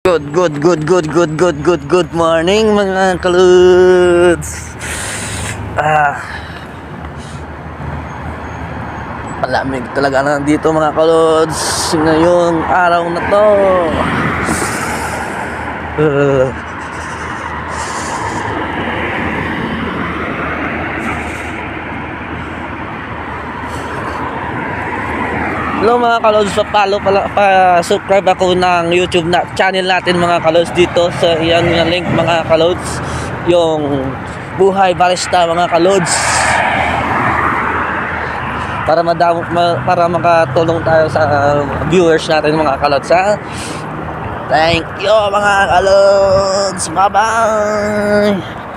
Good morning mga kaludes. Malamig talaga na dito mga kaludes ngayong araw na to. Hello mga kalods, pa-subscribe ako ng YouTube na channel natin mga kalods dito sa iyan yung link mga kalods, yung Buhay Barista mga kalods, para makatulong tayo sa viewers natin mga kalods ha. Thank you mga kalods, bye bye.